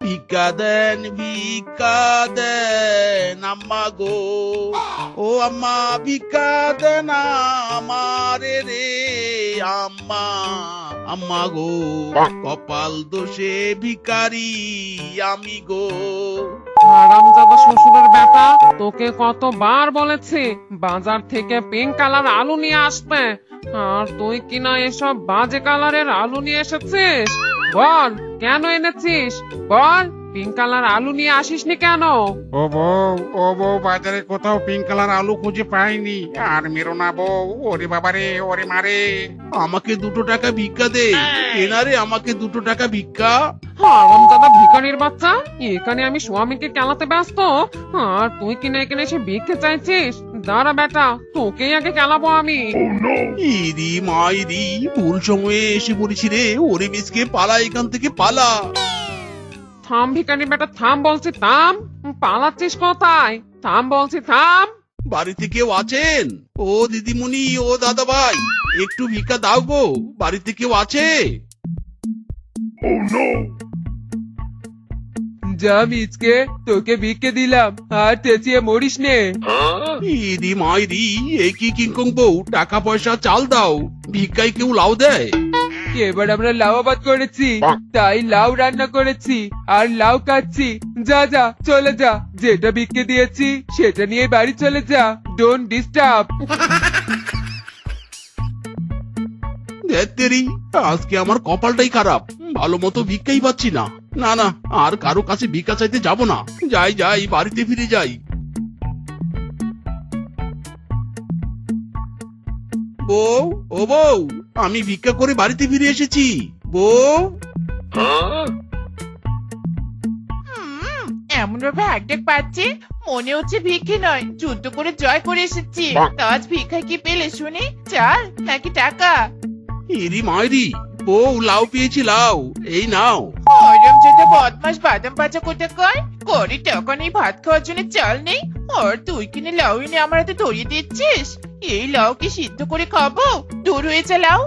ভিক্ষা দেন আম্মা গো, ও আম্মা ভিক্ষা দেন আমারে রে আম্মা, আম্মা গো কপাল দোষে ভিখারি আমি গো। হারামজাদা শ্বশুরের বেটা, তোকে কতবার বলেছি বাজার থেকে পিঙ্ক কালার আলু নিয়ে আসতে, আর তুই কিনা এসব বাজে কালারের আলু নিয়ে এসেছিস। বল কেন এনেছিস, বল পিঙ্ক কালার আলু নিয়ে আসিসনি কেন? ও বউ বাজারে কোথাও পিঙ্ক কালার আলু খুঁজে পাইনি। আর মেরো না বউ, ওরে বাবারে, ওরে মারে। আমাকে 2 টাকা ভিক্ষা দে, এনারে আমাকে 2 টাকা ভিক্ষা। হারামজাদা ভিখারির বাচ্চা, এখানে আমি স্বামীকে কেলাতে ব্যস্ত, আর তুই কিনা এখানে এসে ভিক্ষে চাইছিস। দাঁড়া বেটা, তোকেই আগে কেলাবো আমি। ইরি মাইরি, ভুল সময়ে এসে পড়েছি রে। ওরে মিসকে পালা, এখান থেকে পালা। থাম ভিখারি বেটা, থাম বলছি, থাম। পালাচ্ছিস কোথায়? থাম বলছি, থাম। বাড়িতে কেউ আছেন? ও দিদিমণি, ও দাদা ভাই, একটু ভিক্ষা দাও গো, বাড়িতে কেউ আছে? যা মিচকে, তোকে ভিক্ষে দিলাম, আর চেঁচিয়ে মরিস নে। ইরি মাইরি, এ কি কিংকং বউ, টাকা পয়সা চাল দাও, ভিক্ষায় কেউ লাউ দেয়? এবার আমরা লাউ আবাদ করেছি, তাই লাউ রান্না করেছি আর লাউ কাটছি। যা যা, চলে যা, যেটা ভিক্ষে দিয়েছি সেটা নিয়ে বাড়ি চলে যা, ডোন্ট ডিস্টার্ব। ধ্যাত্তেরি, আজকে আমার কপালটাই খারাপ, ভালো মতো ভিক্ষাই পাচ্ছি না। না না, আর কারো কাছে ভিক্ষা চাইতে যাব না, যাই বাড়িতে ফিরে যাই। বউ, ও বউ, আমি ভিক্ষা করে বাড়িতে ফিরে এসেছি। বউ, এমন ভাবে হাঁকডাক পাচ্ছে, মনে হচ্ছে ভিক্ষে নয়, যুদ্ধ করে জয় করে এসেছি। তা আজ ভিক্ষায় কি পেলে শুনি? চাল নাকি টাকা? ইরি মাইরি, বউ লাউ পেয়েছি, লাউ এই নাও। ওরম যেটা বদমাস বাদাম পাচা কোথা কয়, করে টাকা নেই, ভাত খাওয়ার জন্য চাল নেই, আর তুই কিনে লাউ এনে আমার হাতে ধরিয়ে দিচ্ছিস। এই লাউ কি সিদ্ধ করে খাবো? দূর হয়ে যা লাউ।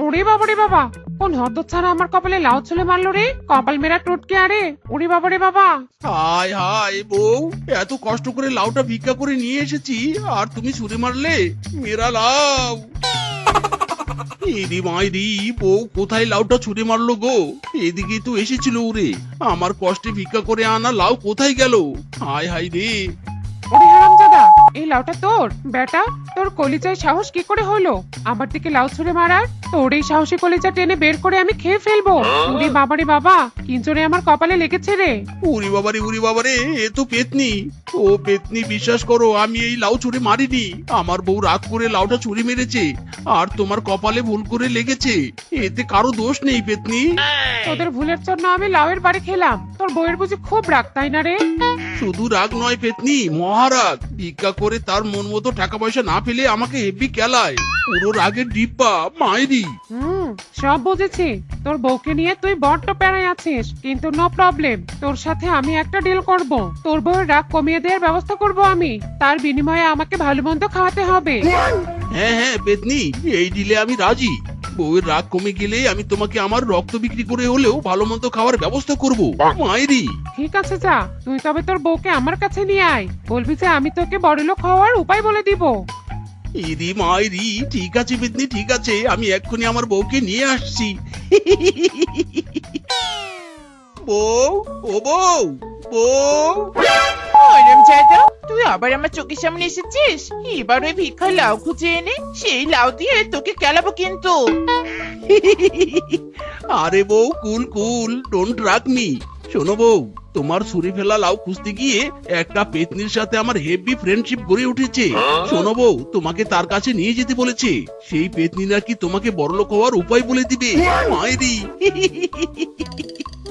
ওরে বাবা রে বাবা, কোন হতচ্ছাড়া আমার কপালে লাউ ছুলে মারলো রে, কপাল মেরা টুটকে। আরে ওরে বাবা রে বাবা। হায় হায় বউ, এত কষ্ট করে লাউটা ভিক্ষা করে নিয়ে এসেছি, আর তুমি ছুঁড়ে মারলে মেরা লাউ। ইরি মাইরি, বউ কোথায় লাউটা ছুঁড়ে মারলো গো? এদিকে তো এসেছিল ওরে, আমার কষ্টে ভিক্ষা করে আনা লাউ কোথায় গেল? হায় হায় রে। ওরে হারামজাদা, এই লাউটা তোর? বেটা, তোর কলিজায় সাহস কি করে হলো আমার দিকে লাউ ছুঁড়ে মারার? তোর এই সাহসী কলিজা টেনে বের করে আমি খেয়ে ফেলবো। ওরে বাবারে বাবা, কিঞ্চরে আমার কপালে লেগেছে রে। উরি বাবারে, এ তো পেতনি। ও পেতনি, বিশ্বাস করো আমি এই লাউ ছুঁড়ে মারিনি, আমার বউ রাগ করে লাউটা ছুঁড়ে মেরেছে, আর তোমার কপালে ভুল করে লেগেছে, এতে কারো দোষ নেই পেতনি। তোদের ভুলের জন্য আমি লাউয়ের বাড়ি খেলাম, তোর বউয়ের বুঝি খুব রাগ, তাই না রে? শুধু রাগ নয় পেতনি, মহারাগ। ভিক্ষা করে তার মন মতো টাকা পয়সা না পেলে আমাকে হেব্বি কেলায়, পুরো রাগের ডিব্বা মাইরি। সব বুঝেছি, তোর বউকে নিয়ে তুই বড্ড প্যারায় আছিস, কিন্তু নো প্রবলেম, তোর সাথে আমি একটা ডিল করব। তোর বউয়ের রাগ কমিয়ে দেওয়ার ব্যবস্থা করব আমি, তার বিনিময়ে আমাকে ভালো মন্দ খাওয়াতে হবে। হ্যাঁ পেতনি, এই ডিলে আমি রাজি। বউয়ের রাগ কমে গেলে আমি তোমাকে আমার রক্ত বিক্রি করে হলেও ভালো মন্দ খাওয়ার ব্যবস্থা করব মাইরি। ঠিক আছে, যা, তুই তবে তোর বউকে আমার কাছে নিয়ে আয়, বলবি যে আমি তোকে বড়লোক হওয়ার উপায় বলে দিব। ইরি মাইরি, ঠিক আছে পেতনি, ঠিক আছে, আমি এক্ষুনি আমার বউকে নিয়ে আসছি। বউ, ও বউ, বউ। ওরম জাদা, তুই আবার আমার চোখের সামনে এসেছিস? এবার ওই ভিক্ষার লাউ খুঁজে এনে সেই লাউ দিয়ে তোকে কেলাবো কিন্তু। আরে বউ, কুল, ডোন্ট রাগ মি। শোনো বউ, তোমার ছুরি ফেলা লাউ খুঁজতে গিয়ে একটা পেতনির সাথে আমার হেভি ফ্রেন্ডশিপ গড়ে উঠেছে। শোনো বউ, তোমাকে তার কাছে নিয়ে যেতে বলেছে, সেই পেতনি নাকি তোমাকে বড়লোক হওয়ার উপায় বলে দিবে মায়েরি।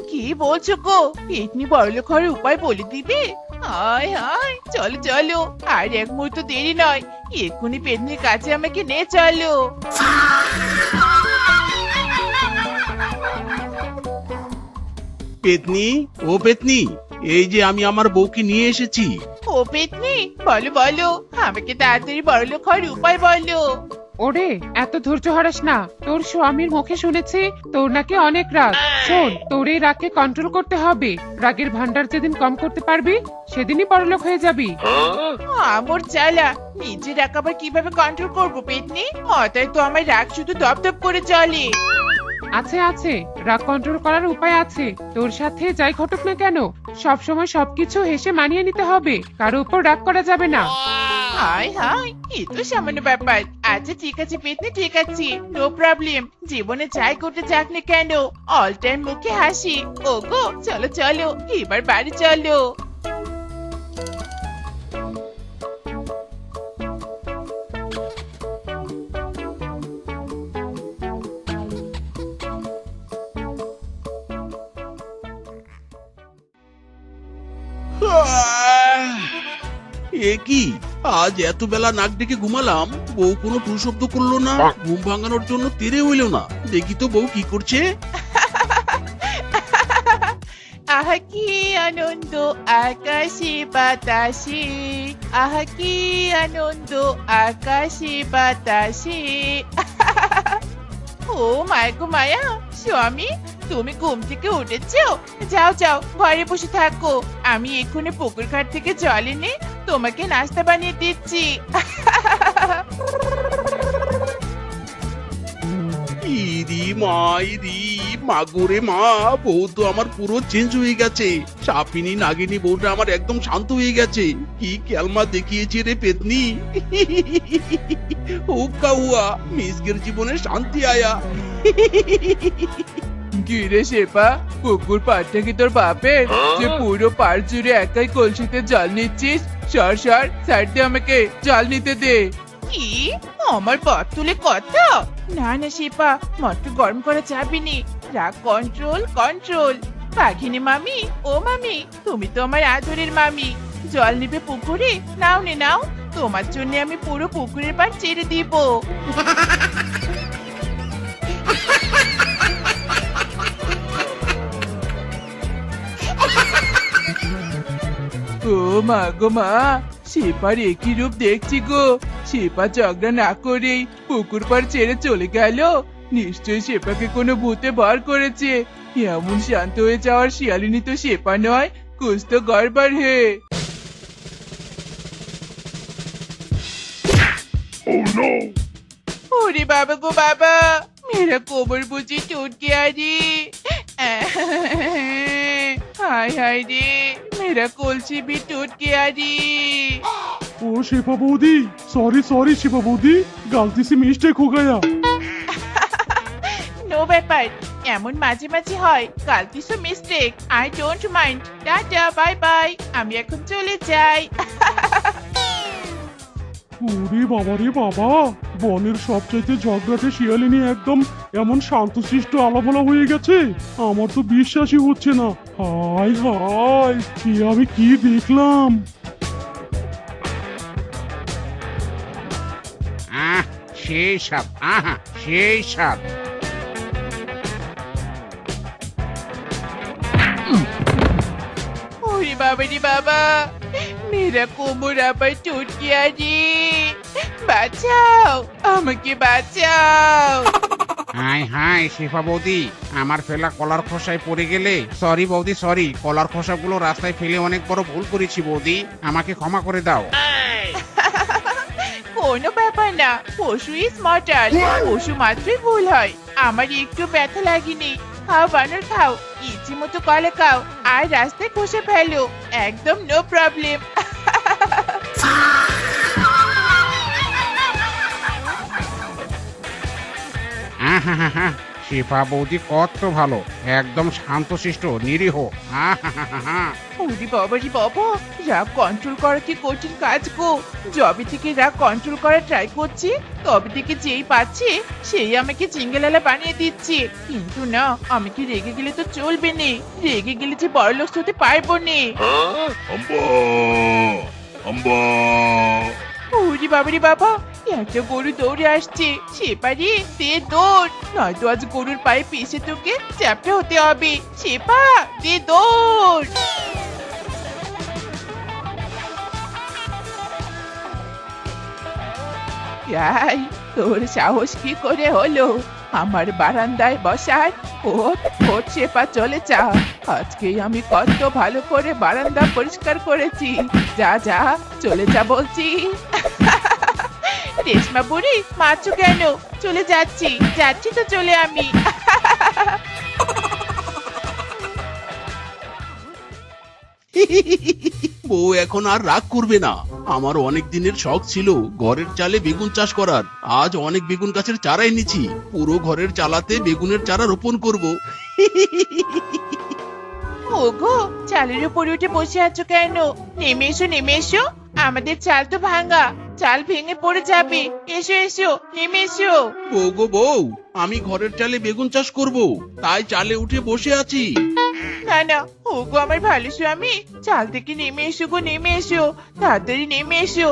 কি বলছো গো? পেতনি বড়লোক হওয়ার উপায় বলে দিবে? হায় হায়, চলো চলো, আর এক মুহূর্ত দেরি নয়, এক্ষুনি পেতনির কাছে আমাকে নিয়ে চলো। পেতনি, ও পেতনি, এই যে আমি আমার বউকে নিয়ে এসেছি। ও পেতনি, বলো বলো, আমাকে তাড়াতাড়ি বড়লোক হওয়ার উপায় বলো। ওরে এত ধৈর্য হারাস না, তোর স্বামীর মুখে শুনেছি তোর নাকি অনেক রাগ। শোন, তোর এই রাগকে কন্ট্রোল করতে হবে। রাগের ভান্ডার যেদিন কম করতে পারবি সেদিনই বড়লোক হয়ে যাবি। আমার জ্বালা, নিজে রাগ আবার কিভাবে কন্ট্রোল করবো পেতনি? হঠাৎ তো আমার রাগ শুধু দপদপ করে চলে। আছে আছে, রাগ কন্ট্রোল করার উপায় আছে। তোর সাথে যাই ঘটুক না কেন, সবসময় সবকিছু হেসে মানিয়ে নিতে হবে, কারো উপর রাগ করা যাবে না। হাই হাই, এ তো সামান্য ব্যাপার। আচ্ছা ঠিক আছে পেতনি, ঠিক আছে, নো প্রবলেম। জীবনে যাই করতে যাক না কেন, অল টাইম মুখে হাসি। ওগো চলো চলো, এবার বাড়ি চলো। এ কি, আজ এত বেলা নাক ডেকে ঘুমালাম, বউ কোনো টু শব্দ করলো না। ঘুম ভাঙানোর জন্য তেরে হইল না। দেখি তো বউ কি করছে। আহা কি আনন্দ আকাশে বাতাসে, আহা কি আনন্দ আকাশে বাতাসে। ও মায়া গো মায়া, স্বামী তুমি ঘুম থেকে উঠেছো? যাও যাও, ঘরে বসে থাকো। আমি এক্ষুনি পুকুর ঘাট থেকে জল এনে তোমাকে নাস্তা বানিয়ে দিচ্ছি। ইরি মাগুরে মা, বউ তো আমার পুরো চেঞ্জ হয়ে গেছে। সাপিনী নাগিনী বউটা আমার একদম শান্ত হয়ে গেছে। কি ক্যালমা দেখিয়েছে রে পেতনি। হুক্কা হুয়া, মিসকের জীবনে শান্তি আয়া। গিরে শেপা, পুকুর পাড়টা কি তোর বাপের যে পুরো পাড় জুড়ে একাই কলসিতে জল নিচ্ছিস? সর সর, সাইড দে, আমাকে জল নিতে দে। কি আমার পথ তুলে কথা? না না শিপা, মটর গরম করা যাবে নি। রাগ কন্ট্রোল কন্ট্রোল। বাঘিনী মামি, ও মামি, তুমি তো আমার আদরের মামি। জল নিবে পুকুরে? নাও নে নাও, তোমার জন্য আমি পুরো পুকুরের পাড় ছেড়ে দিব। ও মা গো মা, শেপার একই রূপ দেখছি গো। শেপা ঝগড়া না করেই পুকুর পাড় ছেড়ে চলে গেল। নিশ্চয়ই শেপাকে কোনো ভূতে ভর করেছে। এমন শান্ত হয়ে যাওয়ার শিয়ালিনী তো শেপা নয়, কুছ তো গড়বড় হে। ওরে বাবা গো বাবা, মেরা কোমর বুঝি টুট গিয়া রে। হায় হায় রে, मेरा कलसी भी टूट गया रे। ओ शिफा बौदी, सॉरी सॉरी शिफा बौदी, गलती से मिस्टेक हो गया। নো ব্যাপার, এমন মাঝে মাঝে হয়। কালকে so mistake, I don't mind. Tata bye bye, আমি এখন চলে যাই। ওরে বাবা রে বাবা, বনের সবচাইতে ঝগড়াটে শিয়ালিনী একদম এমন শান্তশিষ্ট আলাভোলা হয়ে গেছে, আমার তো বিশ্বাসই হচ্ছে না। হাই হাই, এ আমি কি দেখলাম। সেই সাপ, আহা সেই সাপ। ওরে বাবা রে বাবা, মেরা কোমর আবার টুট গিয়া রে। বাঁচাও, আমাকে বাঁচাও। হাই হাই শিফা বৌদি, আমার ফেলা কলার খোসায় পড়ে গেলে। সরি বৌদি সরি, কলার খোসাগুলো রাস্তায় ফেলে অনেক বড় ভুল করেছি বৌদি, আমাকে ক্ষমা করে দাও। কোনো ব্যাপার না, পশু ইজ মর্টাল। পশু মাত্রই ভুল হয়। আমার একটু ব্যথা লাগেনি। খাও বানর খাও, ইচ্ছে মতো কলা খাও, আর রাস্তায় খসে ফেলো, একদম নো প্রবলেম। আহা, শিফা বৌদি কত ভালো, একদম শান্তশিষ্ট নিরীহ। আহা, ওরে বাবা রে বাবা, রাগ কন্ট্রোল করা কি কঠিন কাজ গো। যবে থেকে রাগ কন্ট্রোল করার ট্রাই করছি, তবে থেকে যেই পাচ্ছে সেই আমাকে চিঙ্গেলালা বানিয়ে দিচ্ছে। কিন্তু না, আমি কি রেগে গেলে তো চলবে না। রেগে গেলে যে বড়লোক হতে পারবো না। ওরে বাবা রে বাবা, একটা গরু দৌড়ে আসছে। শেপারি দে দৌড়, নয়তো আজ গরুর পায়ে পিষে তোকে চ্যাপটা হতে হবে। শেপা দে দৌড়। তোর সাহস কি করে হলো আমার বারান্দায় বসার? ওঠ ওঠ চেপা চলে যা। আজকেই আমি কত ভালো করে বারান্দা পরিষ্কার করেছি। যা যা চলে যা বলছি। রেশমা বুড়ি মারছো কেন? চলে যাচ্ছি যাচ্ছি তো চলে আমি। বউ এখন আর রাগ করবে না। আমার অনেক দিনের শখ ছিল ঘরের চালে বেগুন চাষ করার। আজ অনেক বেগুন গাছের চারা এনেছি, পুরো ঘরের চালাতে বেগুনের চারা রোপণ করব। ওগো চালের উপর উঠে বসে আছো কেন? নেমে এসো নেমে এসো, আমাদের চাল তো ভাঙা, চাল ভেঙে পড়ে যাবে। এসো এসো নেমে এসো। বউ গো বউ, আমি ঘরের চালে বেগুন চাষ করব, তাই চালে উঠে বসে আছি। না না, ওগো আমার ভালো স্বামী, চাল থেকে নেমে এসো গো নেমে এসো, তাড়াতাড়ি নেমে এসো।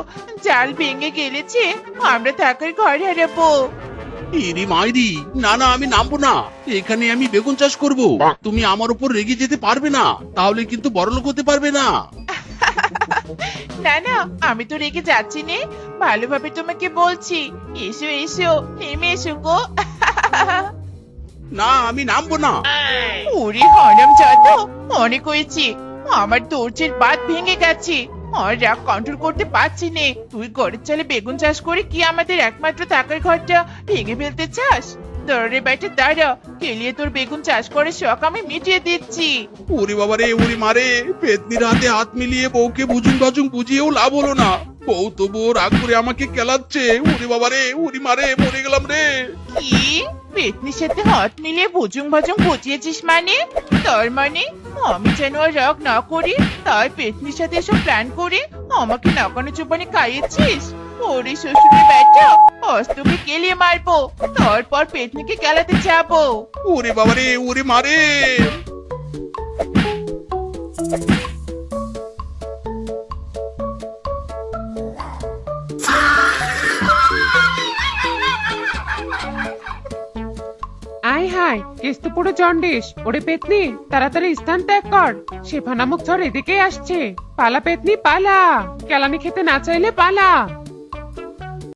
চাল ভেঙে গেলেছে, আমরা থাকার ঘর হারাবো। ইরি মাইরি, না না আমি নামবো না, এখানে আমি বেগুন চাষ করব। তুমি আমার উপর রেগে যেতে পারবে না, তাহলে কিন্তু বড়লোক হতে পারবে না। না না, আমি তো রেগে যাচ্ছি নে, ভালোভাবে তোমাকে বলছি। এসো এসো নেমে এসো গো। না আমি নামবো না। ওরে হরম যত, অনেক হয়েছে, আমার ধৈর্যের বাঁধ ভেঙে গেছে, আর রাগ কন্ট্রোল করতে পারছি নে। তুই ঘরের চালে বেগুন চাষ করে কি আমাদের একমাত্র থাকার ঘরটা ভেঙে ফেলতে চাস? দরে বাইটে দাঁড়া, কেলিয়ে তোর বেগুন চাষ করে শখ আমি মিটিয়ে দিচ্ছি। ওরে বাবা রে, ওরে মারে, পেতনির হাতে হাত মিলিয়ে বউকে বুঝুং বাজুং বুঝিয়েও লাভ হলো না। বউ তো বউ রাগ করে আমাকে কেলাচ্ছে। ওরে বাবা রে, ওরে মারে, মরে গেলাম রে। কি পেতনির সাথে হাত মিলিয়ে ভুজুং ভাজুং বুঝিয়েছিস মানে? তার মানে আমি যেন আর রাগ না করি, তাই পেতনির সাথে এসব প্ল্যান করে আমাকে নাকানো চুপানি খাইয়েছিস? ওরে শ্বশুরের বেটা, আজ তোকে কেলিয়ে মারবো, তারপর পেতনিকে কেলাতে যাবো। ওরে বাবা রে, ওরে মারে। আয় হায়, কেস তো পুরো জন্ডিস। ওরে পেতনি, তাড়াতাড়ি স্থান ত্যাগ কর, শেফা নামক ঝড় এদিকেই আসছে। পালা পেতনি পালা, কেলানি খেতে না চাইলে পালা।